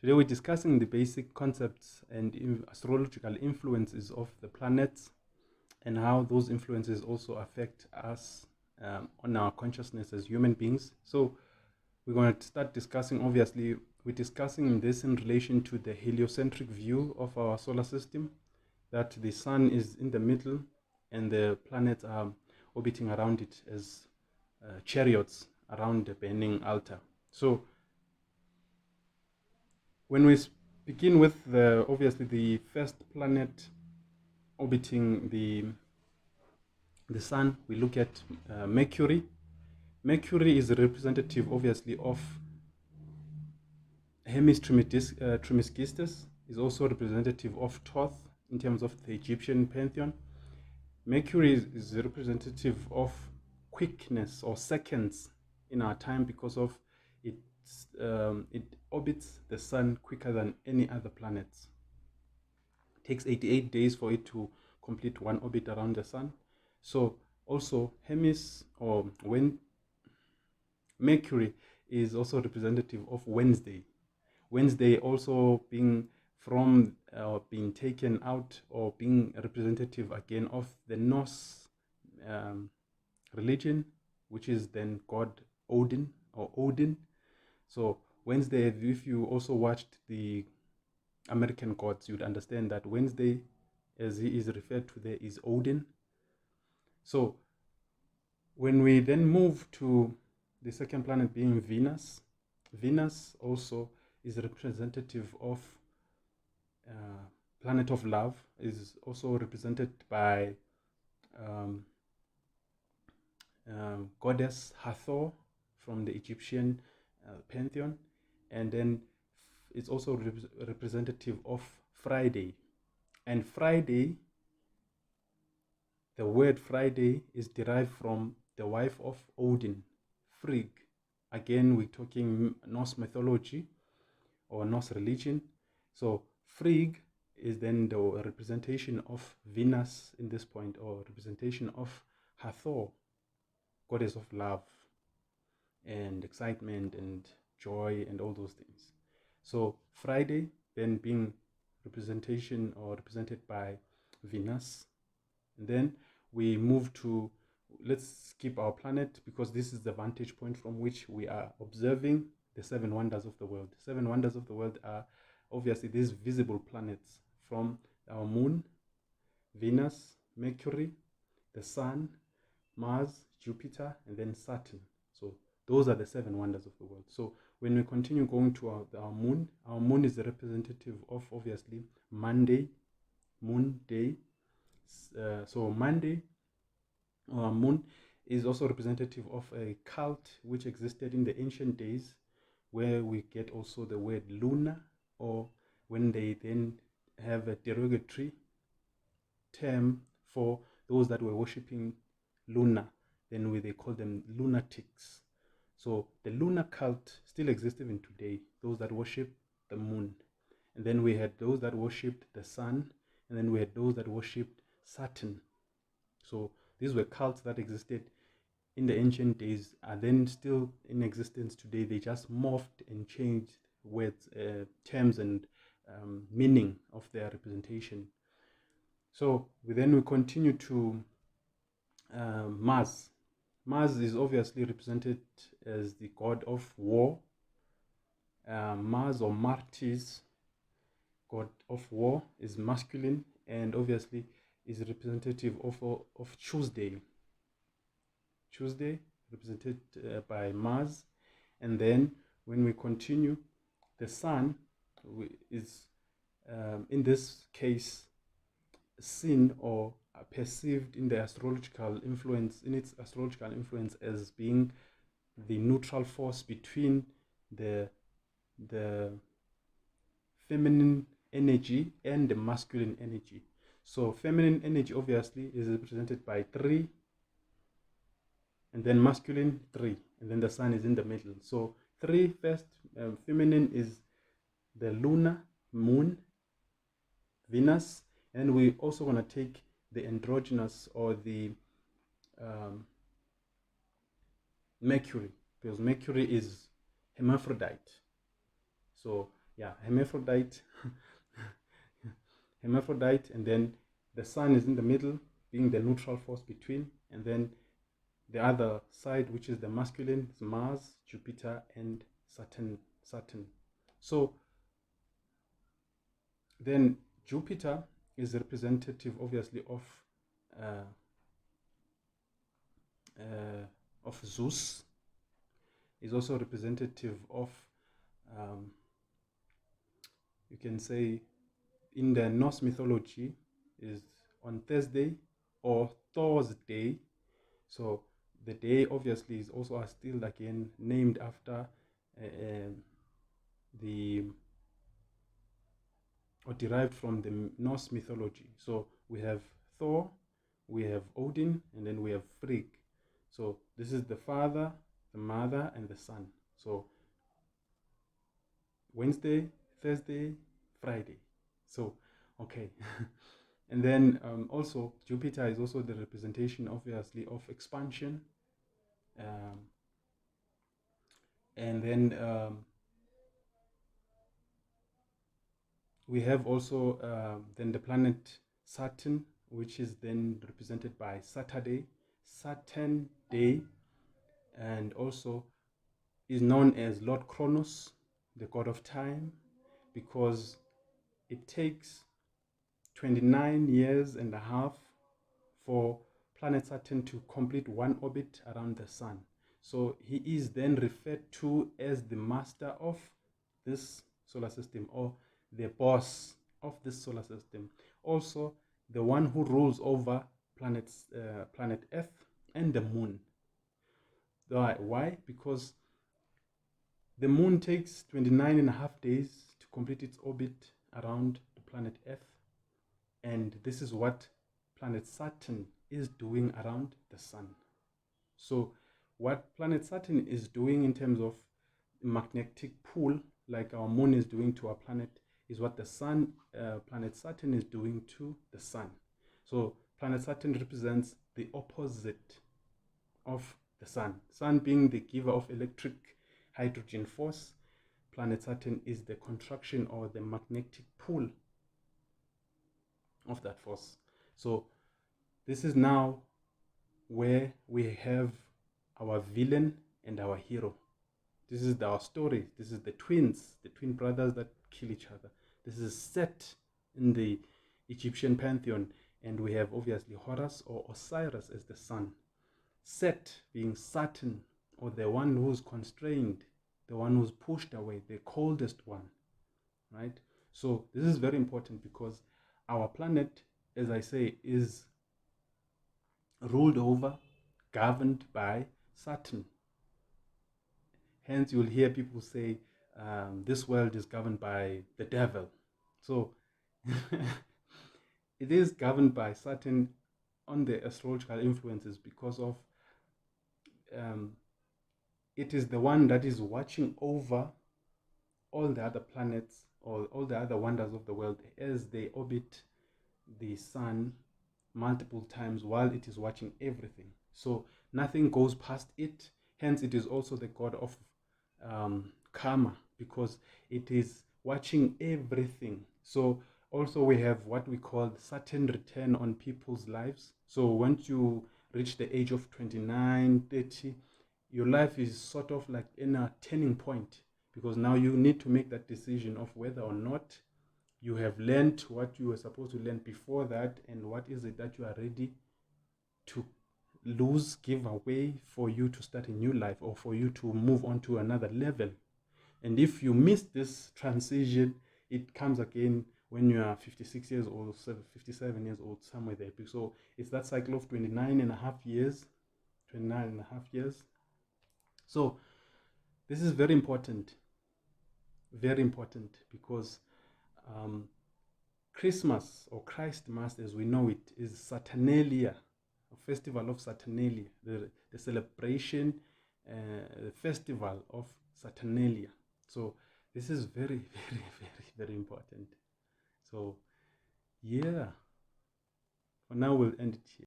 Today we're discussing the basic concepts and astrological influences of the planets and how those influences also affect us on our consciousness as human beings. So we're going to start discussing, obviously, we're discussing this in relation to the heliocentric view of our solar system, that the sun is in the middle and the planets are orbiting around it as chariots around the burning altar. So when we begin with obviously the first planet orbiting the sun, we look at Mercury. Mercury is a representative, obviously, of Hermes Trismegistus, is also representative of Thoth in terms of the Egyptian pantheon. Mercury is a representative of quickness or seconds in our time because of it orbits the sun quicker than any other planets. It takes 88 days for it to complete one orbit around the sun. So also Hermes, or when Mercury, is also representative of Wednesday. Wednesday also being from being taken out or being representative again of the Norse religion, which is then god Odin or Odin. So Wednesday, if you also watched the American gods, you'd understand that Wednesday, as he is referred to there, is Odin. So when we then move to the second planet being Venus, Venus also is representative of planet of love, is also represented by goddess Hathor from the Egyptian pantheon, and then it's also representative of Friday. And Friday, the word Friday is derived from the wife of Odin, Frigg. Again, we're talking Norse mythology or Norse religion. So Frigg is then the representation of Venus in this point, or representation of Hathor, goddess of love and excitement and joy and all those things. So Friday then being representation or represented by Venus. And then we move to, let's skip our planet because this is the vantage point from which we are observing the seven wonders of the world. Seven wonders of the world are obviously these visible planets from our moon, Venus, Mercury, the sun, Mars, Jupiter, and then Saturn. So those are the seven wonders of the world. So when we continue going to our moon is the representative of obviously Monday, moon day. So Monday, our moon, is also representative of a cult which existed in the ancient days, where we get also the word lunar, or when they then have a derogatory term for those that were worshipping Luna, then they call them lunatics. So the lunar cult still exists even today, those that worship the moon. And then we had those that worshipped the sun, and then we had those that worshipped Saturn. So these were cults that existed in the ancient days, are then still in existence today. They just morphed and changed words, terms, and meaning of their representation. So we continue to Mars. Mars is obviously represented as the god of war. Mars, or Martis, god of war, is masculine and obviously is representative of Tuesday. Tuesday represented by Mars. And then when we continue, the sun is in this case seen or perceived in the astrological influence, as being the neutral force between the feminine energy and the masculine energy. So feminine energy obviously is represented by 3, and then masculine 3, and then the sun is in the middle. So 3 first, feminine is the lunar, moon, Venus, and we also want to take the androgynous, or the Mercury, because Mercury is hermaphrodite. So yeah, hermaphrodite. Hermaphrodite, and then the sun is in the middle, being the neutral force between, and then the other side, which is the masculine, is Mars, Jupiter, and Saturn. So then Jupiter is representative, obviously, uh, of Zeus. Is also representative of, um, you can say, in the Norse mythology, is on Thursday or Thor's Day. So the day obviously is also still again named after the or derived from the Norse mythology. So we have Thor, we have Odin, and then we have Frigg. So this is the father, the mother, and the son. So Wednesday, Thursday, Friday. So, okay. And then also Jupiter is also the representation, obviously, of expansion. And then we have also then the planet Saturn, which is then represented by Saturn Day, and also is known as Lord Kronos, the god of time, because it takes 29 years and a half for planet Saturn to complete one orbit around the sun. So he is then referred to as the master of this solar system, or the boss of this solar system. Also, the one who rules over planet Earth and the moon. Why? Because the moon takes 29 and a half days to complete its orbit around the planet Earth. And this is what planet Saturn is doing around the sun. So what planet Saturn is doing in terms of magnetic pull, like our moon is doing to our planet, is what the sun, planet Saturn, is doing to the sun. So planet Saturn represents the opposite of the sun. Sun being the giver of electric hydrogen force, planet Saturn is the contraction or the magnetic pull of that force. So this is now where we have our villain and our hero. This is our story. This is the twin brothers that kill each other. This is set in the Egyptian pantheon, and we have obviously Horus or Osiris as the sun. Set being Saturn, or the one who's constrained, the one who's pushed away, the coldest one, right? So this is very important because our planet, as I say, is ruled over, governed by Saturn. Hence, you'll hear people say, this world is governed by the devil. So it is governed by Saturn on the astrological influences because of it is the one that is watching over all the other planets or all the other wonders of the world as they orbit the sun multiple times while it is watching everything. So nothing goes past it. Hence, it is also the god of karma because it is watching everything. So also we have what we call Saturn return on people's lives. So once you reach the age of 29, 30, your life is sort of like in a turning point because now you need to make that decision of whether or not you have learned what you were supposed to learn before that, and what is it that you are ready to lose, give away for you to start a new life or for you to move on to another level. And if you miss this transition, it comes again when you are 56 years old, 57 years old, somewhere there. So it's that cycle of 29 and a half years. So this is very important because Christmas or Christmas as we know it is Saturnalia, a festival of Saturnalia, the celebration, the festival of Saturnalia. So this is very, very, very, very important. So yeah, for now we'll end it here.